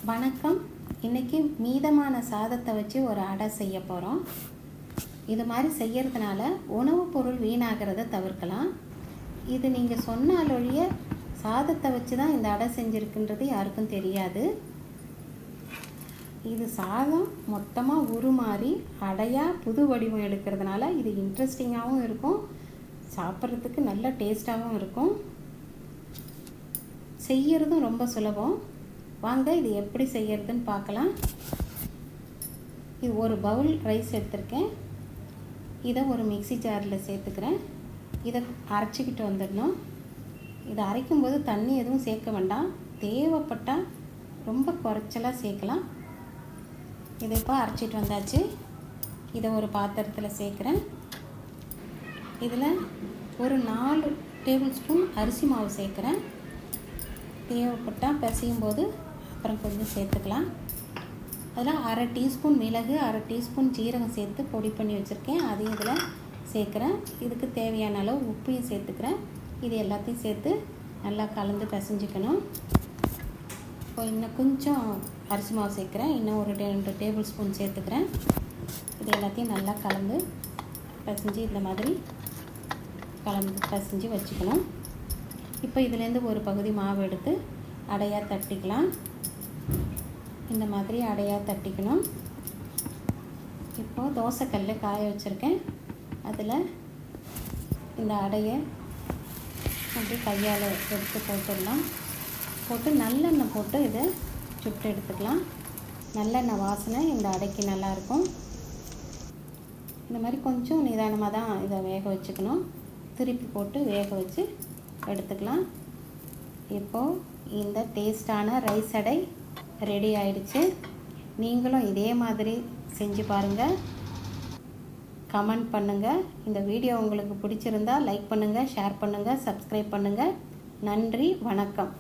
வணக்கம். இன்றைக்கி மீதமான சாதத்தை வச்சு ஒரு அடை செய்ய போகிறோம். இது மாதிரி செய்கிறதுனால உணவுப் பொருள் வீணாகிறத தவிர்க்கலாம். இது நீங்கள் சொன்னாலொழிய சாதத்தை வச்சு தான் இந்த அடை செஞ்சுருக்குன்றது யாருக்கும் தெரியாது. இது சாதம் மொத்தமாக உருமாறி அடையாக புது வடிவம் எடுக்கிறதுனால இது இன்ட்ரெஸ்டிங்காகவும் இருக்கும், சாப்பிட்றதுக்கு நல்ல டேஸ்ட்டாகவும் இருக்கும். செய்கிறதும் ரொம்ப சுலபம். வாங்க இது எப்படி செய்கிறதுன்னு பார்க்கலாம். இது ஒரு பவுல் ரைஸ் எடுத்திருக்கேன். இதை ஒரு மிக்ஸி ஜாரில் சேர்த்துக்கிறேன். இதை அரைச்சிக்கிட்டு வந்துடணும். இதை அரைக்கும்போது தண்ணி எதுவும் சேர்க்க வேண்டாம், தேவைப்பட்டால் ரொம்ப குறைச்சலாக சேர்க்கலாம். இதை இப்போ அரைச்சிட்டு வந்தாச்சு. இதை ஒரு பாத்திரத்தில் சேர்க்குறேன். இதில் ஒரு 4 டேபிள் ஸ்பூன் அரிசி மாவு சேர்க்குறேன். தேவைப்பட்டால் பிசையும் போது அப்புறம் கொஞ்சம் சேர்த்துக்கலாம். அதில் 1/2 டீஸ்பூன் மிளகு, 1/2 டீஸ்பூன் ஜீரகம் சேர்த்து பொடி பண்ணி வச்சுருக்கேன். அதையும் இதில் சேர்க்குறேன். இதுக்கு தேவையான அளவு உப்பையும் சேர்த்துக்கிறேன். இது எல்லாத்தையும் சேர்த்து நல்லா கலந்து பிசைஞ்சிக்கணும். இப்போ இன்னும் கொஞ்சம் அரிசி மாவு சேர்க்குறேன். இன்னும் ஒரு 2 டேபிள் ஸ்பூன் சேர்த்துக்கிறேன். இது எல்லாத்தையும் நல்லா கலந்து பிசைஞ்சு இந்த மாதிரி கலந்து பிசைஞ்சு வச்சுக்கணும். இப்போ இதுலேருந்து ஒரு பகுதி மாவு எடுத்து அடையாக தட்டிக்கலாம். இந்த மாதிரி அடையாக தட்டிக்கணும். இப்போது தோசைக்கல்ல காய வச்சுருக்கேன். அதில் இந்த அடையை அப்படி கையால் எடுத்து போட்டுடலாம். போட்டு நல்லெண்ணெய் போட்டு இதை சுட்டு எடுத்துக்கலாம். நல்லெண்ணெய் வாசனை இந்த அடைக்கு நல்லாயிருக்கும். இந்த மாதிரி கொஞ்சம் நிதானமாக தான் இதை வேக வச்சுக்கணும். திருப்பி போட்டு வேக வச்சு எடுத்துக்கலாம். இப்போது இந்த டேஸ்டான ரைஸ் அடை ரெடி ஆயிடுச்சு. நீங்களும் இதே மாதிரி செஞ்சு பாருங்கள், கமெண்ட் பண்ணுங்கள். இந்த வீடியோ உங்களுக்கு பிடிச்சிருந்தா லைக் பண்ணுங்கள், ஷேர் பண்ணுங்கள், சப்ஸ்கிரைப் பண்ணுங்கள். நன்றி, வணக்கம்.